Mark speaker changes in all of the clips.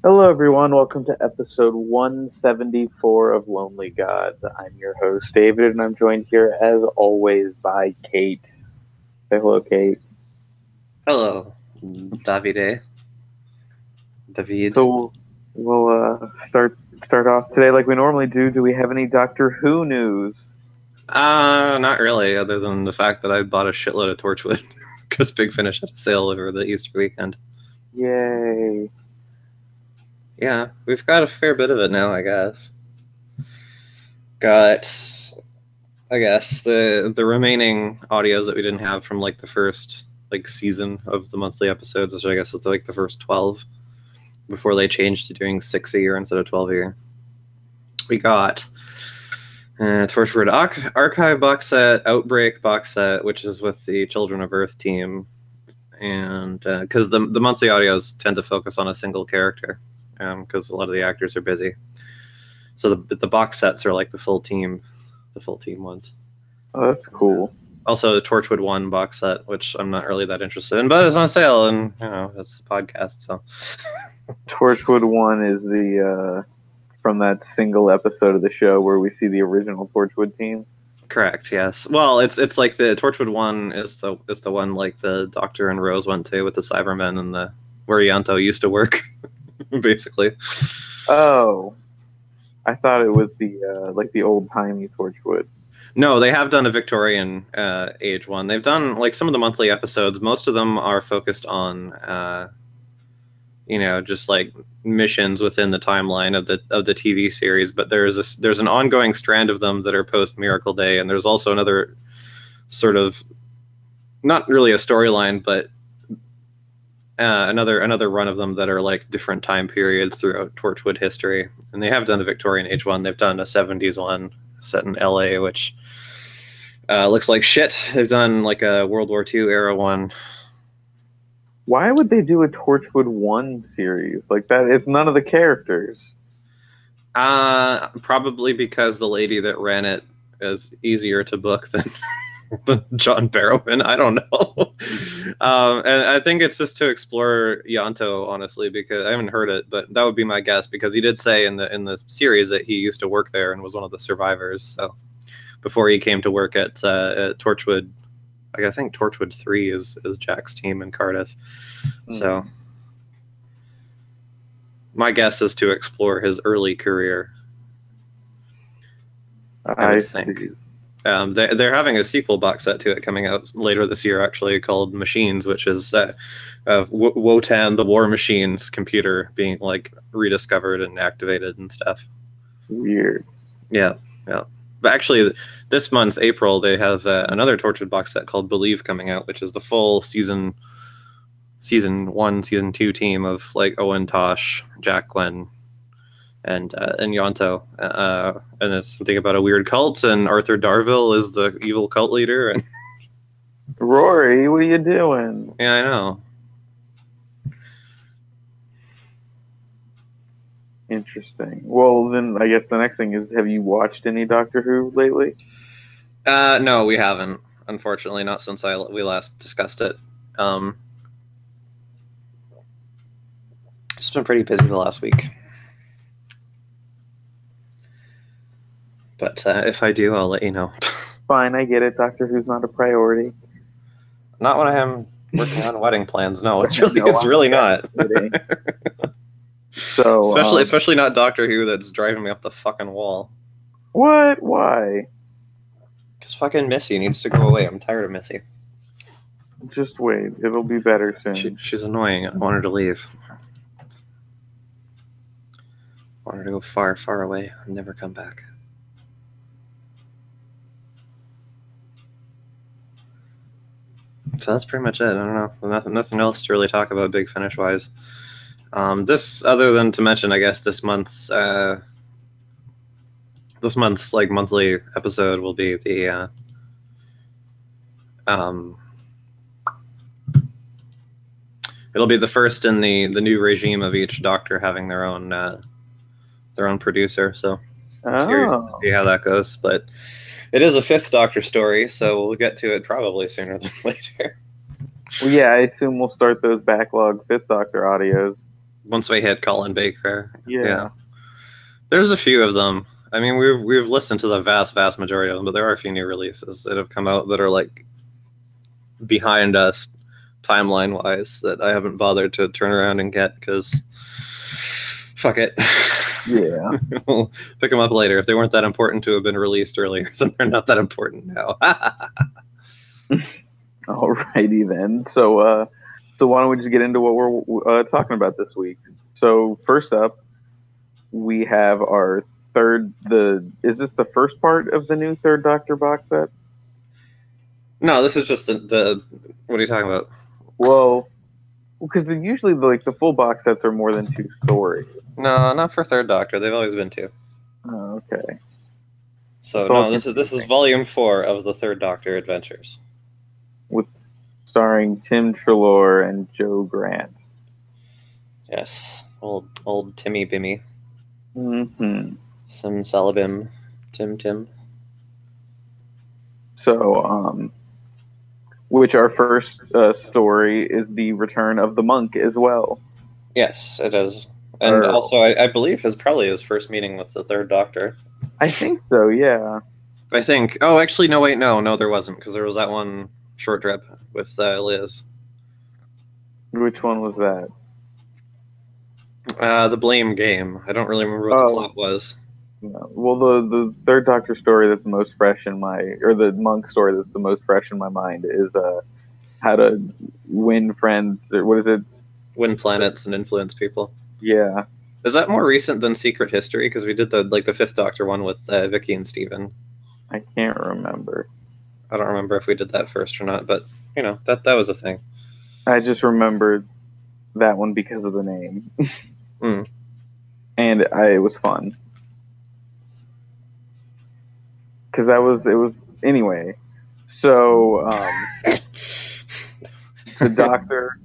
Speaker 1: Hello, everyone. Welcome to episode 174 of Lonely Gods. I'm your host, David, and I'm joined here, as always, by Kate. Say hello, Kate.
Speaker 2: Hello, Davide. David.
Speaker 1: So we'll start off today like we normally do. Do we have any Doctor Who news?
Speaker 2: Not really, other than the fact that I bought a shitload of Torchwood because Big Finish had a sale over the Easter weekend.
Speaker 1: Yay!
Speaker 2: Yeah, we've got a fair bit of it now, I guess. Got, I guess, the remaining audios that we didn't have from like the first season of the monthly episodes, which I guess is like the first 12 before they changed to doing 6 a year instead of 12 a year. We got Torchwood Archive box set, Outbreak box set, which is with the Children of Earth team, and because the monthly audios tend to focus on a single character, because a lot of the actors are busy. So the box sets are like the full team ones.
Speaker 1: Oh, that's cool.
Speaker 2: Also, the Torchwood 1 box set, which I'm not really that interested in, but it's on sale, and it's a podcast, so.
Speaker 1: Torchwood 1 is the from that single episode of the show where we see the original Torchwood team.
Speaker 2: Correct. Yes. Well, it's like the Torchwood 1 is the one like the Doctor and Rose went to with the Cybermen and the where Yanto used to work, basically.
Speaker 1: Oh, I thought it was the like the old timey Torchwood.
Speaker 2: No, they have done a Victorian age one. They've done like some of the monthly episodes. Most of them are focused on just like missions within the timeline of the TV series. But there's an ongoing strand of them that are post Miracle Day, and there's also another sort of not really a storyline, but another run of them that are like different time periods throughout Torchwood history. And they have done a Victorian age one. They've done a 70s one set in LA, which looks like shit. They've done like a World War II era one.
Speaker 1: Why would they do a Torchwood 1 series like that? It's none of the characters.
Speaker 2: Probably because the lady that ran it is easier to book than John Barrowman. I don't know. And I think it's just to explore Yanto, honestly, because I haven't heard it, but that would be my guess, because he did say in the series that he used to work there and was one of the survivors. So before he came to work at Torchwood, I think Torchwood 3 is Jack's team in Cardiff. So my guess is to explore his early career. I would think. They're having a sequel box set to it coming out later this year, actually, called Machines, which is Wotan the War Machine's computer being like rediscovered and activated and stuff.
Speaker 1: Weird.
Speaker 2: Yeah. But actually, this month, April, they have another Tortured box set called Believe coming out, which is the full season 1, season 2 team of like Owen, Tosh, Jack, Gwen, and Yanto, and it's something about a weird cult, and Arthur Darville is the evil cult leader. And
Speaker 1: Rory, what are you doing?
Speaker 2: yeah, I know.
Speaker 1: Interesting. Well, then I guess the next thing is, have you watched any Doctor Who lately?
Speaker 2: No, we haven't. Unfortunately, not since we last discussed it. Just been pretty busy the last week. But if I do, I'll let you know.
Speaker 1: Fine, I get it. Doctor Who's not a priority.
Speaker 2: Not when I am working on wedding plans. No, it's really not.
Speaker 1: So
Speaker 2: especially not Doctor Who, that's driving me up the fucking wall.
Speaker 1: What? Why?
Speaker 2: Because fucking Missy needs to go away. I'm tired of Missy.
Speaker 1: Just wait. It'll be better soon.
Speaker 2: She's annoying. I want her to leave. I want her to go far, far away and never come back. So that's pretty much it. I don't know. Nothing else to really talk about Big Finish wise. This, other than to mention, I guess this month's like monthly episode will be the it'll be the first in the new regime of each Doctor having their own producer. So see how that goes. But it is a fifth Doctor story, so we'll get to it probably sooner than later.
Speaker 1: Well, yeah, I assume we'll start those backlog Fifth Doctor audios.
Speaker 2: once we hit Colin Baker.
Speaker 1: Yeah.
Speaker 2: There's a few of them. I mean, we've listened to the vast majority of them, but there are a few new releases that have come out that are like behind us timeline wise that I haven't bothered to turn around and get because fuck it.
Speaker 1: Yeah.
Speaker 2: We'll pick them up later. If they weren't that important to have been released earlier, then they're not that important now.
Speaker 1: Alrighty then. So why don't we just get into what we're talking about this week? So first up, we have our third. Is this the first part of the new Third Doctor box set?
Speaker 2: No, this is just the what are you talking about?
Speaker 1: Well, because usually the full box sets are more than 2 stories.
Speaker 2: No, not for Third Doctor. They've always been 2.
Speaker 1: Oh, okay.
Speaker 2: So no, this is volume 4 of the Third Doctor Adventures,
Speaker 1: with starring Tim Treloar and Joe Grant.
Speaker 2: Yes, old Timmy Bimmy.
Speaker 1: Mm-hmm.
Speaker 2: Sim Salabim, Tim.
Speaker 1: So, which our first story is the return of the monk as well.
Speaker 2: Yes, it is. And also, I believe is probably his first meeting with the Third Doctor.
Speaker 1: I think so, yeah.
Speaker 2: I think. Oh, actually, no, wait, no, there wasn't, because there was that one short trip with Liz.
Speaker 1: Which one was that?
Speaker 2: The Blame Game. I don't really remember what the plot was.
Speaker 1: No. Well, the Third Doctor story that's the most fresh in or the monk story that's the most fresh in my mind is how to win friends, or what is it?
Speaker 2: Win planets and influence people.
Speaker 1: Yeah.
Speaker 2: Is that more recent than Secret History? Because we did the Fifth Doctor one with Vicky and Steven.
Speaker 1: I can't remember.
Speaker 2: I don't remember if we did that first or not, but you know that was a thing.
Speaker 1: I just remembered that one because of the name, and it was fun because it was anyway. So the Doctor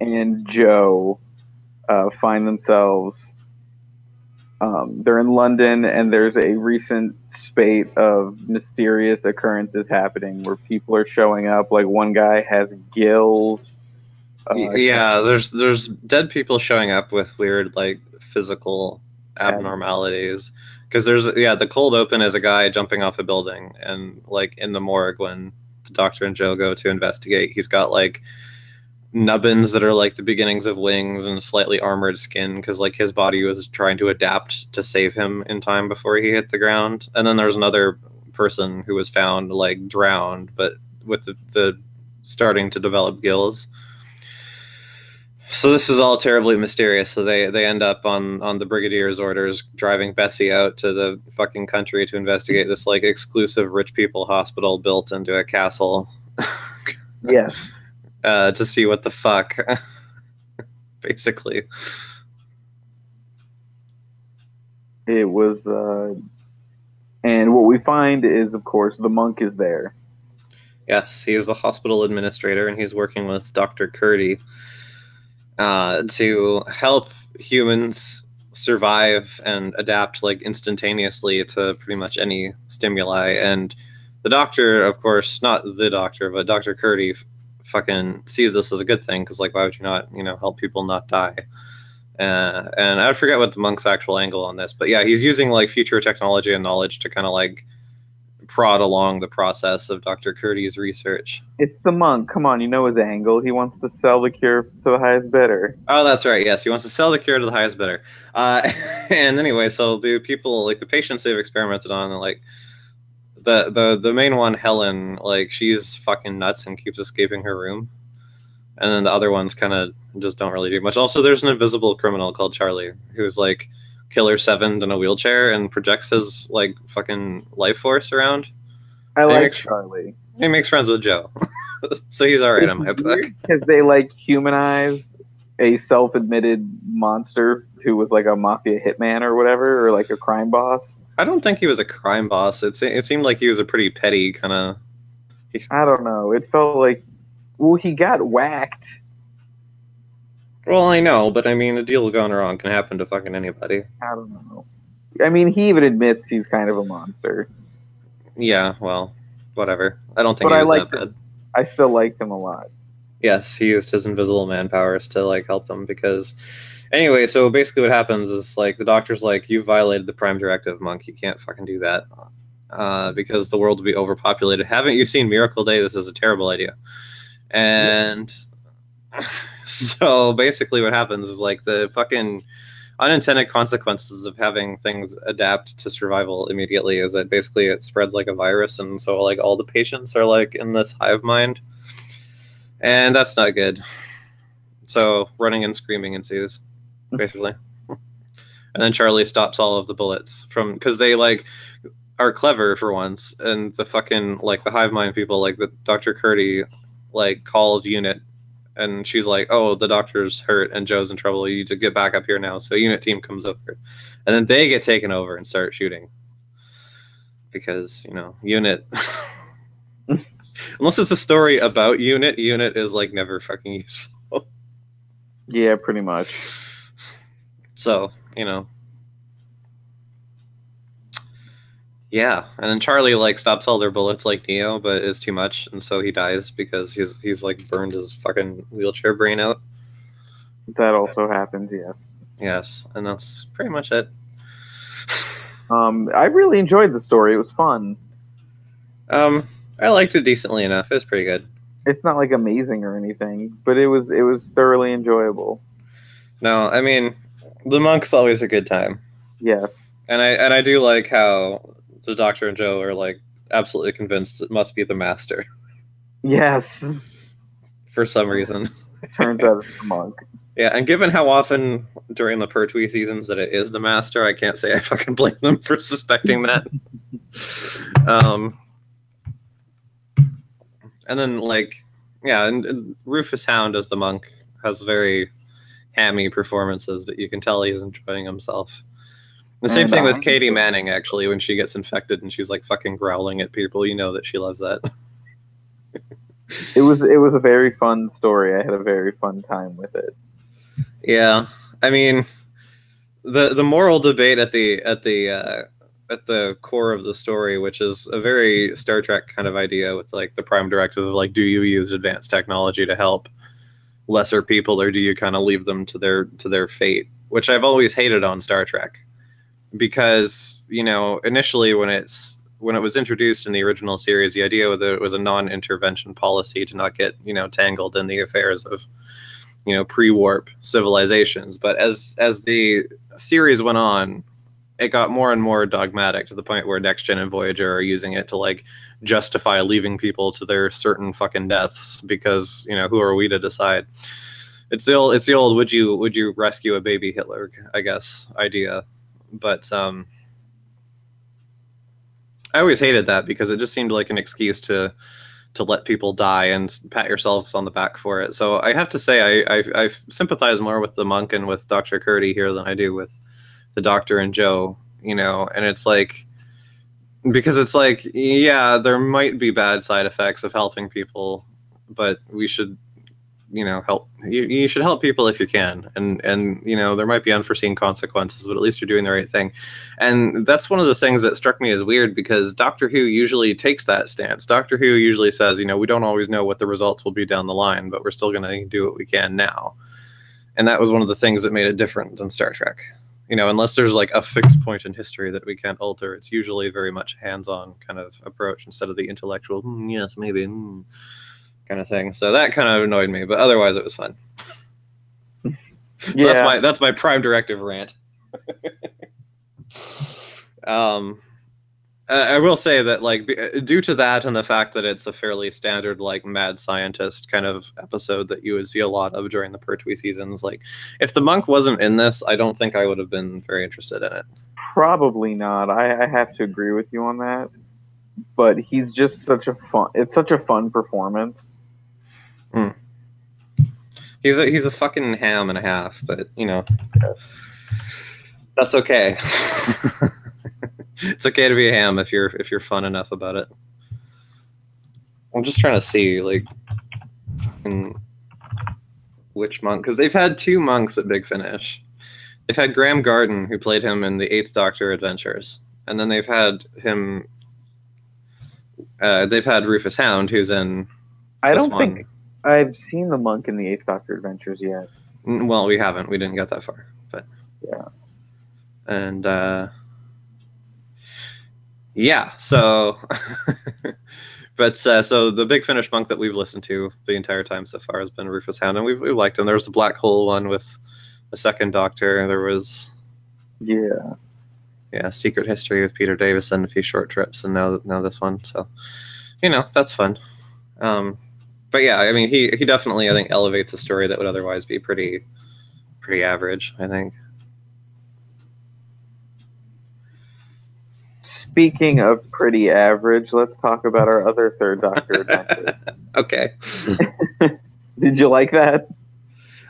Speaker 1: and Joe find themselves. They're in London, and there's a recent spate of mysterious occurrences happening where people are showing up. Like one guy has gills.
Speaker 2: Yeah, there's dead people showing up with weird like physical abnormalities. Because there's the cold open is a guy jumping off a building, and like in the morgue when the Doctor and Joe go to investigate, he's got like nubbins that are like the beginnings of wings and slightly armored skin because like his body was trying to adapt to save him in time before he hit the ground. And then there's another person who was found like drowned but with the starting to develop gills. So this is all terribly mysterious. So they end up on the Brigadier's orders driving Bessie out to the fucking country to investigate this like exclusive rich people hospital built into a castle.
Speaker 1: Yes.
Speaker 2: To see what the fuck, basically.
Speaker 1: It was, and what we find is, of course, the monk is there.
Speaker 2: Yes, he is the hospital administrator, and he's working with Dr. Curdy to help humans survive and adapt like instantaneously to pretty much any stimuli. And the Doctor, of course, not the Doctor, but Dr. Curdy fucking sees this as a good thing because like why would you not help people not die, and I forget what the monk's actual angle on this, but yeah, he's using like future technology and knowledge to kind of like prod along the process of Dr. Curdy's research.
Speaker 1: It's the monk, come on, you know his angle. He wants to sell the cure to the highest bidder.
Speaker 2: Oh, that's right, yes, he wants to sell the cure to the highest bidder. And anyway, so the people, like the patients they've experimented on, like the main one, Helen, like she's fucking nuts and keeps escaping her room, and then the other ones kind of just don't really do much. Also, there's an invisible criminal called Charlie who's like Killer 7'd in a wheelchair and projects his like fucking life force around.
Speaker 1: I like Charlie.
Speaker 2: He makes friends with Joe, so he's all right on my book.
Speaker 1: Because they like humanize a self-admitted monster who was like a mafia hitman or whatever, or like a crime boss.
Speaker 2: I don't think he was a crime boss. It seemed like he was a pretty petty kind of...
Speaker 1: I don't know. It felt like... Well, he got whacked.
Speaker 2: Well, I know, but I mean, a deal gone wrong can happen to fucking anybody.
Speaker 1: I don't know. I mean, he even admits he's kind of a monster.
Speaker 2: Yeah, well, whatever. I don't think he was that bad.
Speaker 1: I still liked him a lot.
Speaker 2: Yes, he used his invisible man powers to like help them because anyway, so basically what happens is like the doctor's like, you violated the prime directive, Monk. You can't fucking do that. Because the world will be overpopulated. Haven't you seen Miracle Day? This is a terrible idea. And so basically what happens is like the fucking unintended consequences of having things adapt to survival immediately is that basically it spreads like a virus, and so like all the patients are like in this hive mind, and that's not good. So running and screaming ensues, basically. And then Charlie stops all of the bullets from, because they like are clever for once, and the fucking like the hive mind people, like the Dr. Curdy like calls Unit, and she's like, oh, the doctor's hurt and Joe's in trouble, you need to get back up here now. So Unit team comes over, and then they get taken over and start shooting because, you know, Unit unless it's a story about Unit is like never fucking useful.
Speaker 1: Yeah, pretty much.
Speaker 2: So, you know, yeah, and then Charlie like stops all their bullets like Neo, but it's too much, and so he dies because he's like burned his fucking wheelchair brain out.
Speaker 1: That also happens, yes.
Speaker 2: Yes, and that's pretty much it.
Speaker 1: I really enjoyed the story. It was fun.
Speaker 2: I liked it decently enough. It was pretty good.
Speaker 1: It's not like amazing or anything, but it was thoroughly enjoyable.
Speaker 2: No, I mean, the Monk's always a good time.
Speaker 1: Yes.
Speaker 2: And I do like how the Doctor and Joe are like absolutely convinced it must be the Master.
Speaker 1: Yes.
Speaker 2: For some reason.
Speaker 1: Turns out it's the Monk.
Speaker 2: Yeah, and given how often during the Pertwee seasons that it is the Master, I can't say I fucking blame them for suspecting that. And then, like, yeah, and Rufus Hound as the Monk has very hammy performances, but you can tell he's enjoying himself. The same thing with Katie Manning, actually, when she gets infected and she's like fucking growling at people, you know that she loves that.
Speaker 1: It was a very fun story. I had a very fun time with it.
Speaker 2: Yeah, I mean, the moral debate at the core of the story, which is a very Star Trek kind of idea with like the prime directive of like, do you use advanced technology to help lesser people, or do you kind of leave them to their fate? Which I've always hated on Star Trek, because, you know, initially when it was introduced in the original series, the idea that it was a non-intervention policy to not get, you know, tangled in the affairs of, you know, pre-warp civilizations. But as the series went on, it got more and more dogmatic, to the point where Next Gen and Voyager are using it to like justify leaving people to their certain fucking deaths, because, you know, who are we to decide? It's the old would you rescue a baby Hitler, I guess, idea. But I always hated that, because it just seemed like an excuse to let people die and pat yourselves on the back for it. So I have to say I sympathize more with the Monk and with Dr. Curdy here than I do with the Doctor and Joe, you know. And it's like, because it's like, yeah, there might be bad side effects of helping people, but we should, you know, help. You should help people if you can, and you know, there might be unforeseen consequences, but at least you're doing the right thing. And that's one of the things that struck me as weird, because Doctor Who usually takes that stance. Doctor Who usually says, you know, we don't always know what the results will be down the line, but we're still going to do what we can now. And that was one of the things that made it different than Star Trek. You know, unless there's like a fixed point in history that we can't alter, it's usually very much hands-on kind of approach instead of the intellectual, yes, maybe, kind of thing. So that kind of annoyed me, but otherwise it was fun. So yeah, that's my prime directive rant. I will say that, like, due to that and the fact that it's a fairly standard, like, mad scientist kind of episode that you would see a lot of during the Pertwee seasons, like, if the Monk wasn't in this, I don't think I would have been very interested in it.
Speaker 1: Probably not. I have to agree with you on that. But he's just it's such a fun performance.
Speaker 2: Mm. He's a fucking ham and a half, but, you know, that's okay. It's okay to be a ham if you're fun enough about it. I'm just trying to see, like, which Monk, because they've had two Monks at Big Finish. They've had Graham Garden, who played him in the Eighth Doctor Adventures, and then they've had him. They've had Rufus Hound, who's in.
Speaker 1: I don't think I've seen the monk in the Eighth Doctor Adventures yet.
Speaker 2: Well, we haven't. We didn't get that far, but
Speaker 1: Yeah.
Speaker 2: And yeah, so so the Big Finish monk that we've listened to the entire time so far has been Rufus Hound, and we've liked him. There was the Black Hole one with the Second Doctor. There was Secret History with Peter Davison, a few short trips, and now this one. So that's fun. But yeah, I mean he definitely, I think, elevates a story that would otherwise be pretty average, I think.
Speaker 1: Speaking of pretty average, let's talk about our other Third Doctor adventure.
Speaker 2: Okay.
Speaker 1: Did you like that?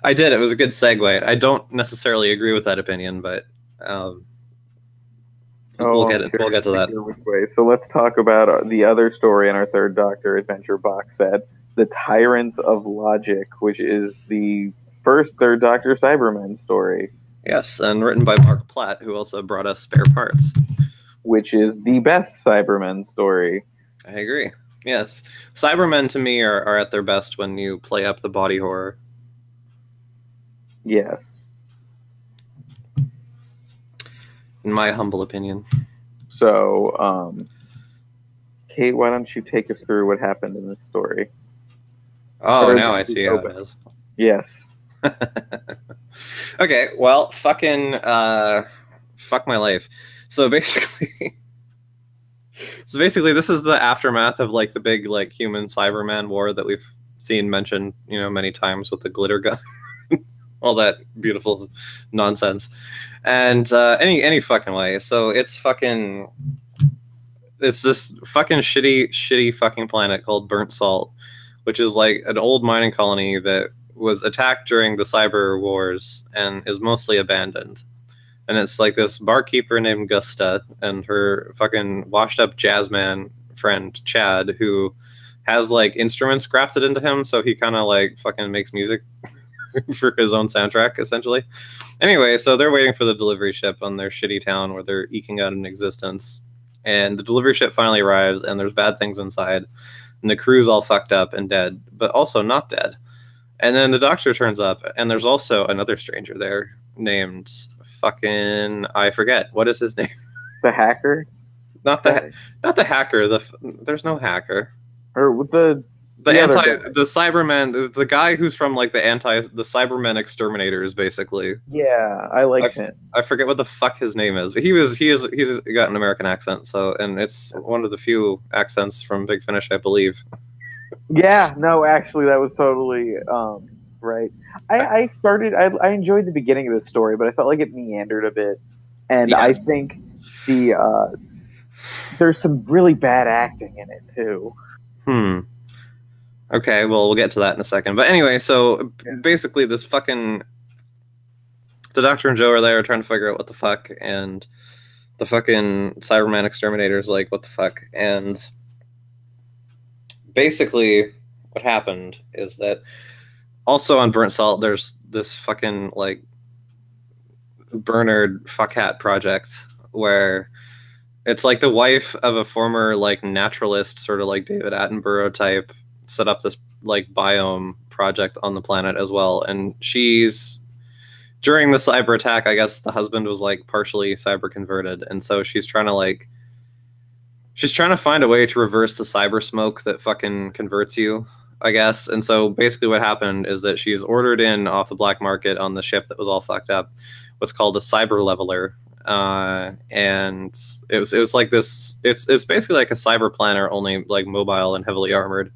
Speaker 2: I did. It was a good segue. I don't necessarily agree with that opinion, but we'll get to that.
Speaker 1: Which way. So let's talk about the other story in our Third Doctor adventure box set, The Tyrants of Logic, which is the first Third Doctor Cybermen story.
Speaker 2: Yes, and written by Mark Platt, who also brought us Spare Parts,
Speaker 1: which is the best Cybermen story.
Speaker 2: I agree. Yes. Cybermen, to me, are at their best when you play up the body horror.
Speaker 1: Yes.
Speaker 2: In my humble opinion.
Speaker 1: So, Kate, why don't you take us through what happened in this story?
Speaker 2: Oh, now I see how it is.
Speaker 1: Yes.
Speaker 2: Okay, well, fuck my life. So basically, this is the aftermath of like the big like human Cyberman war that we've seen mentioned, many times with the glitter gun, all that beautiful nonsense, and any fucking way. So it's this fucking shitty fucking planet called Burnt Salt, which is like an old mining colony that was attacked during the cyber wars and is mostly abandoned. And it's like this barkeeper named Gusta and her fucking washed up jazzman friend Chad, who has like instruments grafted into him, so he kind of like fucking makes music for his own soundtrack, essentially. Anyway, so they're waiting for the delivery ship on their shitty town where they're eking out an existence. And the delivery ship finally arrives, and there's bad things inside. And the crew's all fucked up and dead, but also not dead. And then the doctor turns up, and there's also another stranger there named fucking, I forget, what is his name?
Speaker 1: The hacker?
Speaker 2: Not the hacker. There's no hacker.
Speaker 1: Or with the
Speaker 2: Cyberman, the guy who's from like the Cybermen exterminators, basically.
Speaker 1: Yeah, I like him.
Speaker 2: I forget what the fuck his name is, but he's got an American accent, so, and it's one of the few accents from Big Finish, I believe.
Speaker 1: Yeah, no, actually, that was totally right. I enjoyed the beginning of the story, but I felt like it meandered a bit, and I think there's some really bad acting in it too.
Speaker 2: Okay, well, we'll get to that in a second. But anyway, so basically the Doctor and Joe are there trying to figure out what the fuck, and the fucking Cyberman exterminator's like, what the fuck? And basically what happened is that also on Burnt Salt, there's this fucking like Bernard fuckhat project where it's like the wife of a former like naturalist, sort of like David Attenborough type, set up this like biome project on the planet as well. And during the cyber attack, I guess the husband was like partially cyber converted. And so she's trying to find a way to reverse the cyber smoke that fucking converts you, I guess. And so basically what happened is that she's ordered in off the black market on the ship that was all fucked up what's called a cyber leveler. And it was like this, it's basically like a cyber planner, only like mobile and heavily armored.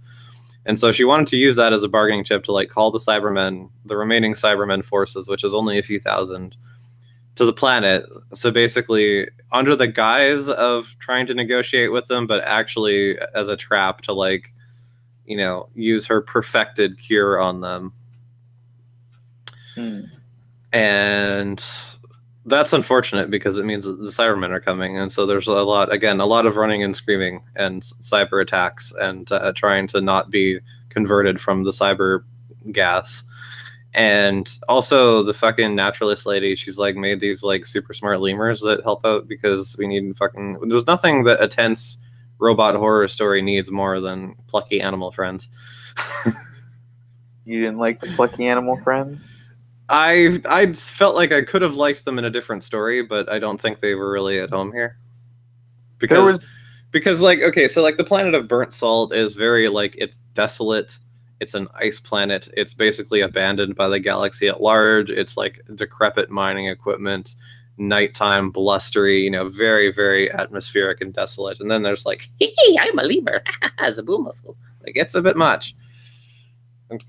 Speaker 2: And so she wanted to use that as a bargaining chip to like call the remaining Cybermen forces, which is only a few thousand, to the planet. So basically under the guise of trying to negotiate with them, but actually as a trap to like, use her perfected cure on them. And that's unfortunate because it means that the Cybermen are coming. And so there's a lot of running and screaming and cyber attacks and trying to not be converted from the cyber gas. And also the fucking naturalist lady, she's like made these like super smart lemurs that help out because there's nothing that a tense robot horror story needs more than plucky animal friends.
Speaker 1: You didn't like the plucky animal friends?
Speaker 2: I felt like I could have liked them in a different story, but I don't think they were really at home here.
Speaker 1: There was,
Speaker 2: Because like okay, so like the planet of burnt salt is very like it's desolate. It's an ice planet. It's basically abandoned by the galaxy at large. It's like decrepit mining equipment, nighttime, blustery, very, very atmospheric and desolate. And then there's like, hey, I'm a lemur, as a boomaful. Like it's a bit much.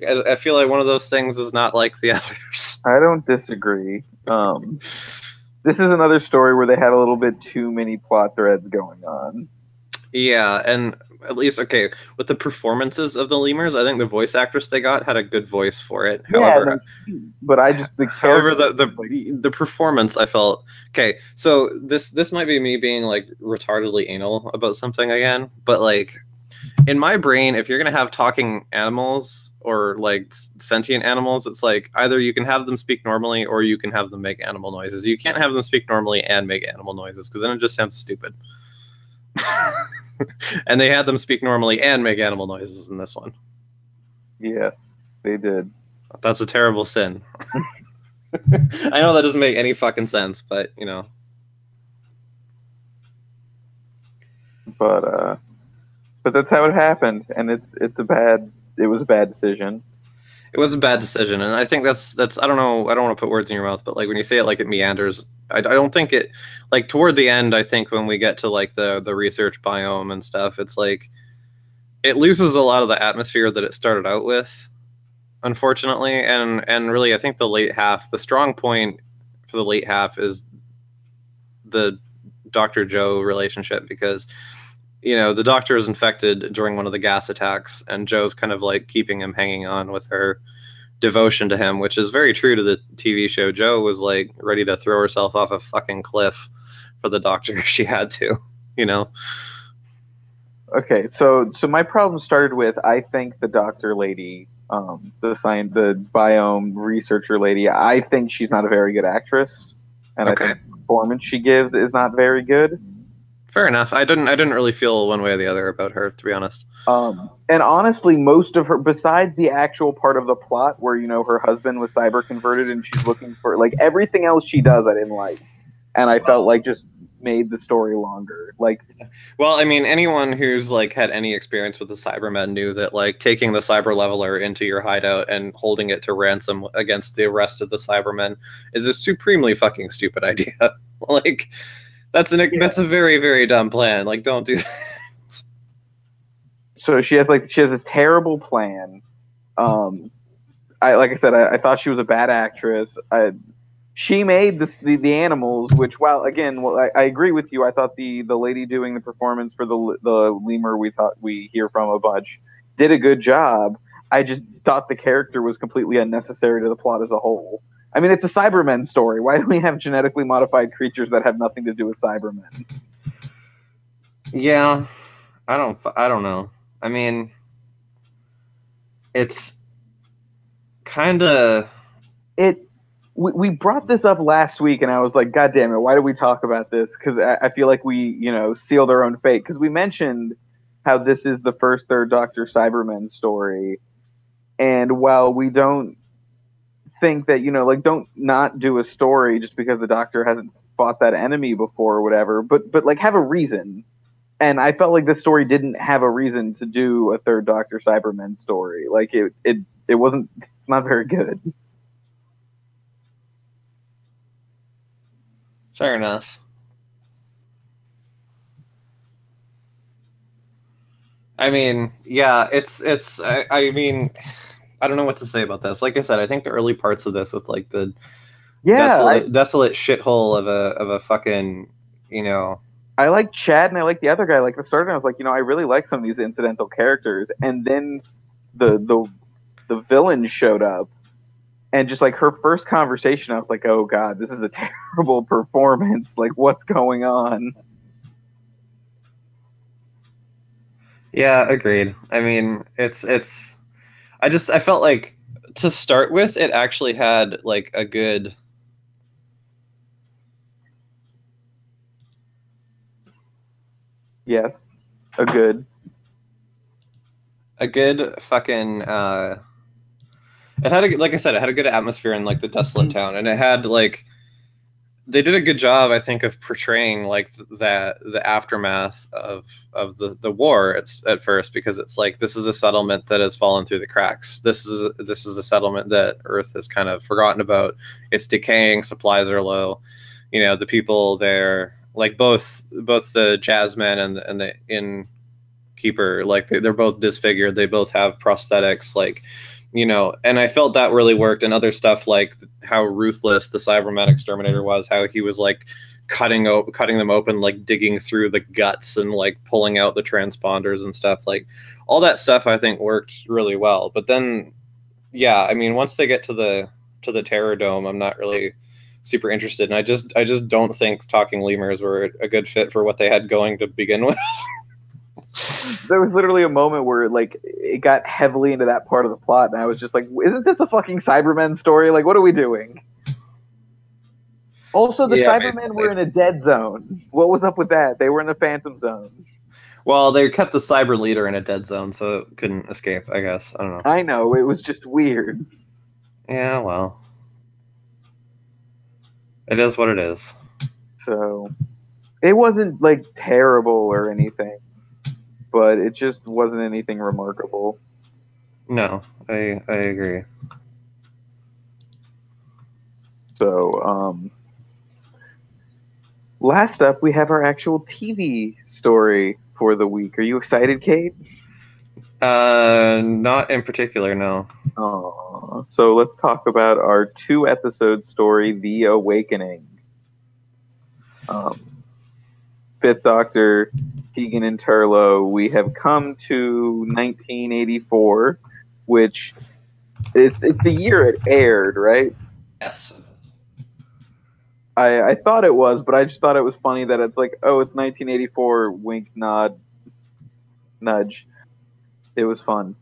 Speaker 2: I feel like one of those things is not like the others.
Speaker 1: I don't disagree. This is another story where they had a little bit too many plot threads going on.
Speaker 2: Yeah, and at least okay with the performances of the lemurs, I think the voice actress they got had a good voice for it.
Speaker 1: Yeah, no, but I just the
Speaker 2: However,
Speaker 1: character.
Speaker 2: the performance I felt okay. So this might be me being like retardedly anal about something again, but like in my brain, if you're gonna have talking animals or like sentient animals, it's like either you can have them speak normally or you can have them make animal noises. You can't have them speak normally and make animal noises because then it just sounds stupid. And they had them speak normally and make animal noises in this one.
Speaker 1: Yeah, they did.
Speaker 2: That's a terrible sin. I know that doesn't make any fucking sense, but
Speaker 1: But that's how it happened, and it was a bad decision.
Speaker 2: It was a bad decision, and I think that's I don't know, I don't want to put words in your mouth, but like when you say it like it meanders, I don't think it like toward the end. I think when we get to like the research biome and stuff, it's like it loses a lot of the atmosphere that it started out with, unfortunately, and really I think the late half, the strong point for the late half is the Dr. Joe relationship because the doctor is infected during one of the gas attacks, and Joe's kind of like keeping him hanging on with her devotion to him, which is very true to the TV show. Joe was like ready to throw herself off a fucking cliff for the doctor if she had to.
Speaker 1: Okay, so my problem started with I think the doctor lady, the biome researcher lady, I think she's not a very good actress, and
Speaker 2: Okay.
Speaker 1: I think the performance she gives is not very good.
Speaker 2: Fair enough. I didn't really feel one way or the other about her, to be honest.
Speaker 1: And honestly, most of her, besides the actual part of the plot where her husband was cyber converted and she's looking for like everything else she does, I didn't like, and I felt like just made the story longer. Like,
Speaker 2: well, I mean, anyone who's like had any experience with the Cybermen knew that like taking the cyber leveler into your hideout and holding it to ransom against the rest of the Cybermen is a supremely fucking stupid idea. Like, that's a very, very dumb plan. Like, don't do that.
Speaker 1: So she has this terrible plan. Like I said, I thought she was a bad actress. She made the animals, which I agree with you. I thought the lady doing the performance for the lemur we hear from a bunch did a good job. I just thought the character was completely unnecessary to the plot as a whole. I mean, it's a Cybermen story. Why do we have genetically modified creatures that have nothing to do with Cybermen?
Speaker 2: Yeah, I don't know. I mean, it's kind of
Speaker 1: we brought this up last week, and I was like, God damn it, why did we talk about this? Because I feel like we, sealed our own fate. Because we mentioned how this is the first Third Doctor Cybermen story. And while we don't think that, don't not do a story just because the Doctor hasn't fought that enemy before or whatever, but like have a reason. And I felt like this story didn't have a reason to do a Third Doctor Cybermen story. Like it wasn't, it's not very good.
Speaker 2: fair enough. I mean, yeah, it's. I mean, I don't know what to say about this. Like I said, I think the early parts of this with like the desolate shithole of a fucking
Speaker 1: I like Chad and I like the other guy. Like the start, I was like, I really like some of these incidental characters, and then the villain showed up, and just like her first conversation, I was like, oh god, this is a terrible performance. Like, what's going on?
Speaker 2: Yeah, agreed. I mean, it's. I felt like to start with, it actually had like a good.
Speaker 1: Yes, a good
Speaker 2: A good fucking It had like I said, it had a good atmosphere in like the desolate town, and it had like they did a good job, I think, of portraying like that the aftermath of the war. It's at first because it's like this is a settlement that has fallen through the cracks. This is a settlement that Earth has kind of forgotten about. It's decaying. Supplies are low. You know, the people there, like both the jazzmen and the innkeeper, like they're both disfigured. They both have prosthetics. Like, you know, and I felt that really worked. And other stuff like how ruthless the Cyberman exterminator was, how he was like cutting them open, like digging through the guts and like pulling out the transponders and stuff. Like all that stuff I think worked really well. But then yeah, I mean once they get to the Terror Dome, I'm not really super interested. And I just don't think talking lemurs were a good fit for what they had going to begin with.
Speaker 1: There was literally a moment where like it got heavily into that part of the plot, and I was just like, "Isn't this a fucking Cybermen story? Like, what are we doing?" Also, the
Speaker 2: Yeah,
Speaker 1: Cybermen
Speaker 2: basically.
Speaker 1: were in a dead zone. What was up with that? They were in the Phantom Zone.
Speaker 2: Well, they kept the cyber leader in a dead zone, so it couldn't escape, I guess. I don't know.
Speaker 1: I know, it was just weird.
Speaker 2: Yeah, well, it is what it is.
Speaker 1: So it wasn't like terrible or anything, but it just wasn't anything remarkable.
Speaker 2: No, I agree.
Speaker 1: So, last up, we have our actual TV story for the week. Are you excited, Kate?
Speaker 2: Not in particular, no.
Speaker 1: So let's talk about our 2 episode story, The Awakening. Fifth Doctor, Tegan and Turlough. We have come to 1984, which it's the year it aired, right?
Speaker 2: Yes.
Speaker 1: I thought it was, but I just thought it was funny that it's like, oh, it's 1984, wink, nod, nudge. It was fun.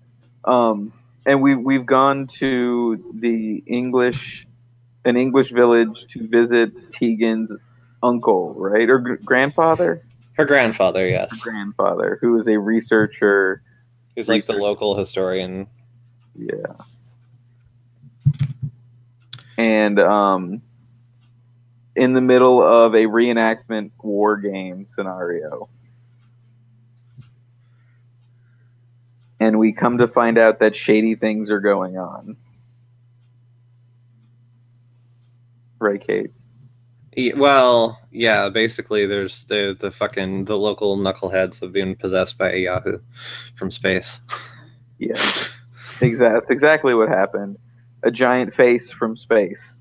Speaker 1: And we've gone to an English village to visit Tegan's uncle, right, or grandfather,
Speaker 2: Her grandfather,
Speaker 1: her
Speaker 2: yes.
Speaker 1: grandfather, who is a researcher.
Speaker 2: He's like the local historian.
Speaker 1: Yeah, and in the middle of a reenactment war game scenario. And we come to find out that shady things are going on. Right, Kate?
Speaker 2: Well, yeah, basically there's the fucking the local knuckleheads have been possessed by a Yahoo from space.
Speaker 1: Yeah. Exactly what happened. A giant face from space.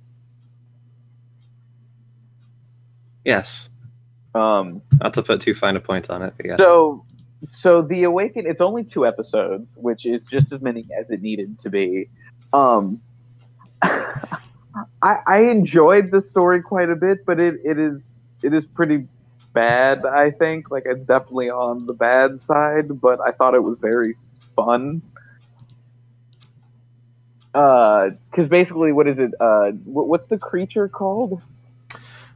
Speaker 2: Yes.
Speaker 1: Um,
Speaker 2: Not to put too fine a point on it, but yes.
Speaker 1: so The Awaken, it's only 2 episodes, which is just as many as it needed to be. I enjoyed the story quite a bit, but it is pretty bad, I think. Like it's definitely on the bad side, but I thought it was very fun. Because basically, what is it? What's the creature called?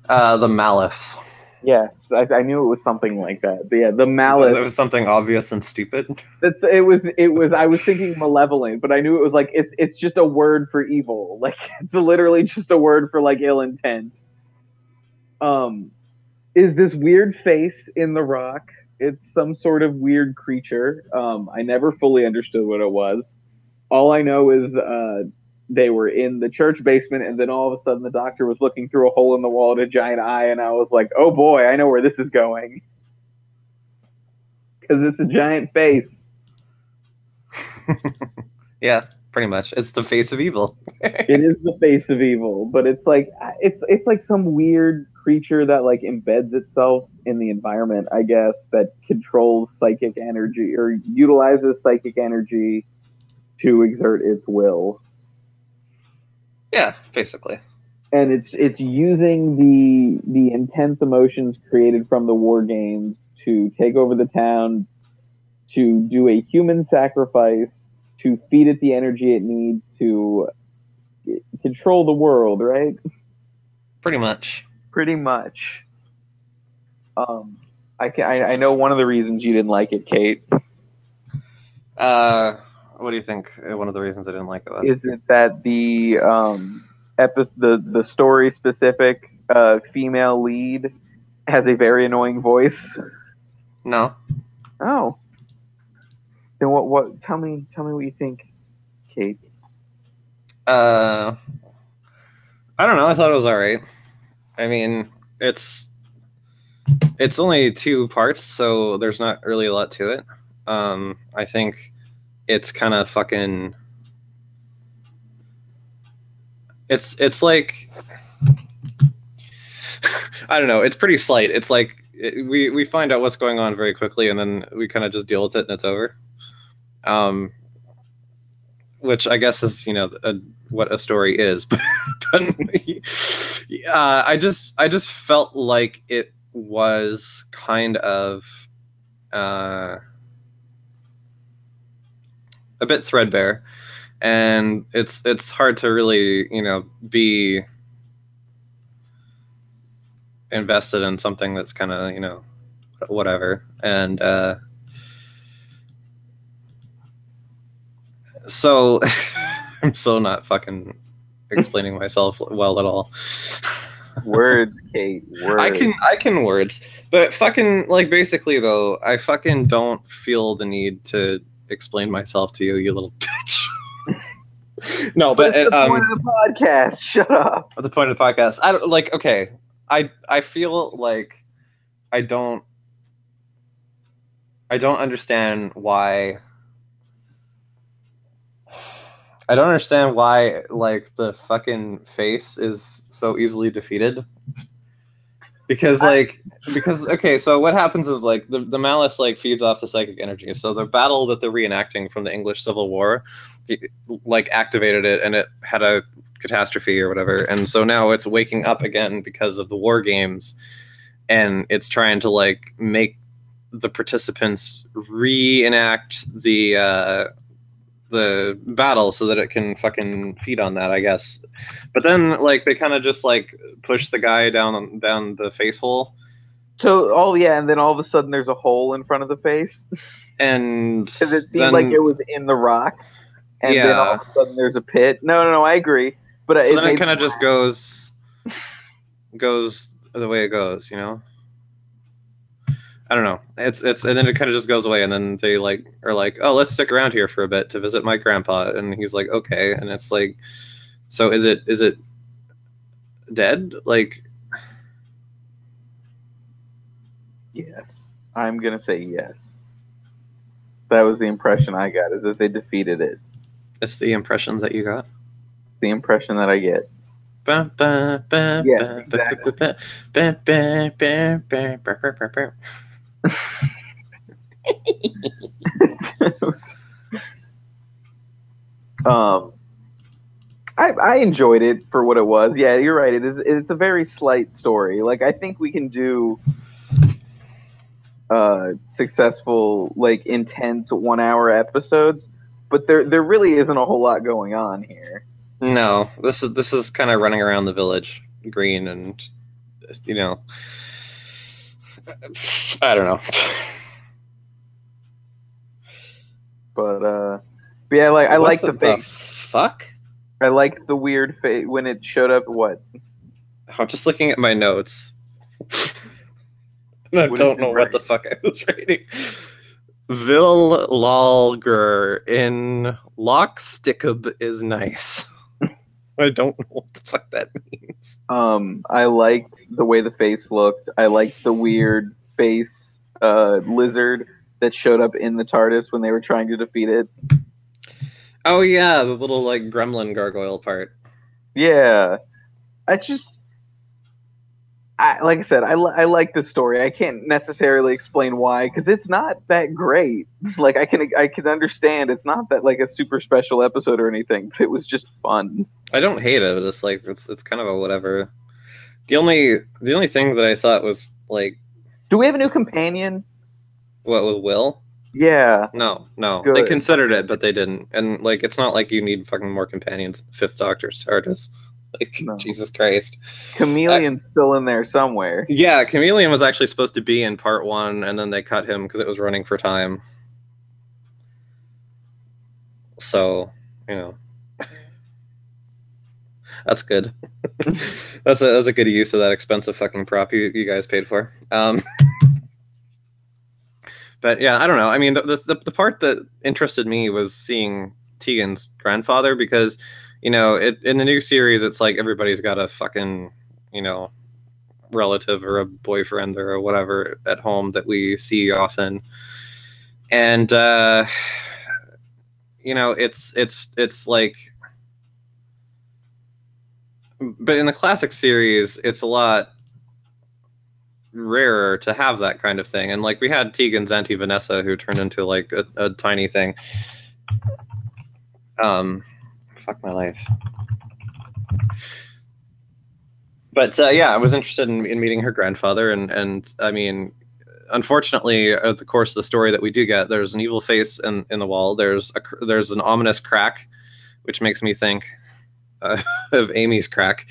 Speaker 2: The malice.
Speaker 1: Yes, I knew it was something like that. But yeah, the
Speaker 2: That
Speaker 1: malice.
Speaker 2: was something obvious and stupid.
Speaker 1: It was. I was thinking malevolent, but I knew it was like it's just a word for evil. Like it's literally just a word for like ill intent. Um, is this weird face in the rock? It's some sort of weird creature. I never fully understood what it was. All I know is they were in the church basement, and then all of a sudden the doctor was looking through a hole in the wall at a giant eye, and I was like, "Oh boy, I know where this is going," because it's a giant face.
Speaker 2: Yeah, pretty much. It's the face of evil.
Speaker 1: It is the face of evil, but it's like some weird creature that like embeds itself in the environment, I guess, that controls psychic energy or utilizes psychic energy to exert its will.
Speaker 2: Yeah, basically.
Speaker 1: And it's using the intense emotions created from the war games to take over the town, to do a human sacrifice, to feed it the energy it needs to control the world, right?
Speaker 2: Pretty much.
Speaker 1: Pretty much. I know one of the reasons you didn't like it, Kate.
Speaker 2: What do you think? One of the reasons I didn't like it was.
Speaker 1: Is it that the the story specific female lead has a very annoying voice?
Speaker 2: No.
Speaker 1: Oh, then what? Tell me what you think, Kate.
Speaker 2: I don't know. I thought it was all right. I mean, it's only 2 parts, so there's not really a lot to it. I think it's kind of fucking. It's like I don't know. It's pretty slight. It's like we find out what's going on very quickly, and then we kind of just deal with it, and it's over. Which I guess is what a story is, but I just felt like it was kind of a bit threadbare, and it's hard to really be invested in something that's kind of whatever. And so I'm so not fucking explaining myself well at all.
Speaker 1: Words, Kate. Words.
Speaker 2: I can words, but fucking like basically though, I fucking don't feel the need to explain myself to you, you little bitch. No, but
Speaker 1: the point of the podcast. Shut up.
Speaker 2: At the point of the podcast, I don't like. Okay, I feel like I don't understand why. I don't understand why, like, the fucking face is so easily defeated. Because okay, so what happens is, like, the malice, like, feeds off the psychic energy. So the battle that they're reenacting from the English Civil War, like, activated it, and it had a catastrophe or whatever. And so now it's waking up again because of the war games, and it's trying to, like, make the participants reenact the battle so that it can fucking feed on that, I guess. But then, like, they kind of just, like, push the guy down the face hole.
Speaker 1: So, and then all of a sudden there's a hole in front of the face.
Speaker 2: And
Speaker 1: because it seemed like it was in the rock. And then all of a sudden there's a pit. No, I agree. But
Speaker 2: so then it kind of just goes the way it goes, I don't know. It's and then it kind of just goes away, and then they are like, oh, let's stick around here for a bit to visit my grandpa, and he's like, okay, and it's like, so is it dead? Like,
Speaker 1: yes, I'm gonna say yes. That was the impression I got, is that they defeated it.
Speaker 2: It's the impression that you got.
Speaker 1: The impression that I get. Yeah, exactly. I enjoyed it for what it was. Yeah, you're right. It's a very slight story. Like, I think we can do successful, like, intense 1-hour episodes, but there really isn't a whole lot going on here.
Speaker 2: No, this is kind of running around the village green, and I don't know.
Speaker 1: But yeah, like, I like the face.
Speaker 2: Fuck.
Speaker 1: I like the weird face when it showed up. What?
Speaker 2: I'm just looking at my notes. I don't know what the fuck I was reading. Vil Lolger in Lockstickab is nice. I don't know what the fuck that means.
Speaker 1: I liked the way the face looked. I liked the weird face lizard that showed up in the TARDIS when they were trying to defeat it.
Speaker 2: Oh yeah, the little, like, gremlin gargoyle part.
Speaker 1: Yeah, like I said, I like the story. I can't necessarily explain why, because it's not that great. Like, I can understand it's not that, like, a super special episode or anything, but it was just fun.
Speaker 2: I don't hate it. It's like it's kind of a whatever. The only thing that I thought was, like,
Speaker 1: do we have a new companion?
Speaker 2: What, with Will?
Speaker 1: Yeah.
Speaker 2: No.
Speaker 1: Good.
Speaker 2: They considered it, but they didn't. And, like, it's not like you need fucking more companions. Fifth Doctor's TARDIS. Like, no. Jesus Christ.
Speaker 1: Chameleon's still in there somewhere.
Speaker 2: Yeah, Chameleon was actually supposed to be in part 1, and then they cut him because it was running for time. So, you know, that's good. That's a good use of that expensive fucking prop you guys paid for. But yeah, I don't know. I mean, the part that interested me was seeing Tegan's grandfather because, in the new series, it's like everybody's got a fucking, relative or a boyfriend or whatever at home that we see often, and it's like, but in the classic series, it's a lot rarer to have that kind of thing. And like we had Tegan's Auntie Vanessa who turned into like a tiny thing. Fuck my life. But yeah, I was interested in meeting her grandfather, and I mean, unfortunately, at the course of the story that we do get, there's an evil face in the wall. There's an ominous crack, which makes me think of Amy's crack.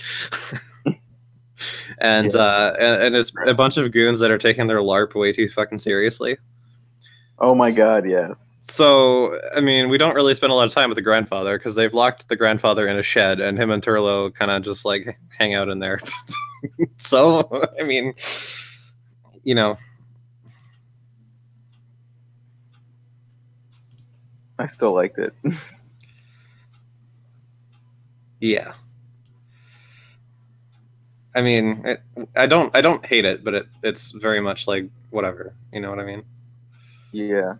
Speaker 2: And
Speaker 1: Yeah.
Speaker 2: and it's a bunch of goons that are taking their LARP way too fucking seriously.
Speaker 1: Oh my god, yeah.
Speaker 2: So, I mean, we don't really spend a lot of time with the grandfather because they've locked the grandfather in a shed, and him and Turlo kind of just like hang out in there. So, I mean, you know,
Speaker 1: I still liked it.
Speaker 2: yeah. I mean, I don't hate it, but it's very much like whatever. You know what I mean?
Speaker 1: Yeah.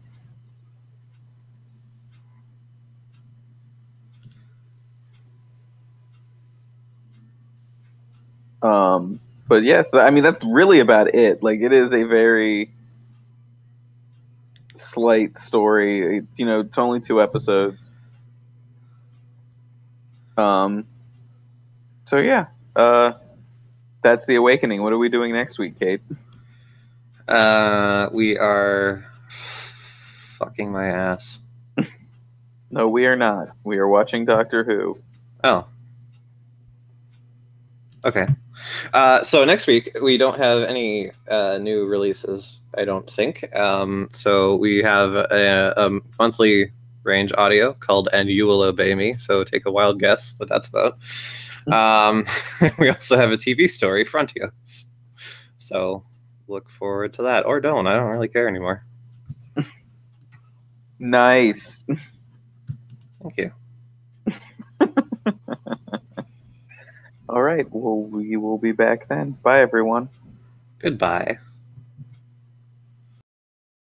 Speaker 1: But yes, I mean that's really about it. Like it is a very slight story. It's only 2 episodes. Um, so yeah, that's The Awakening. What are we doing next week, Kate?
Speaker 2: We are fucking my ass.
Speaker 1: No, we are not. We are watching Doctor Who.
Speaker 2: Oh, okay. So next week we don't have any new releases, I don't think. So we have a monthly range audio called "And You Will Obey Me." So take a wild guess what that's about. We also have a TV story, Frontios. So look forward to that, or don't. I don't really care anymore.
Speaker 1: Nice.
Speaker 2: Thank you.
Speaker 1: All right. Well, we will be back then. Bye, everyone.
Speaker 2: Goodbye.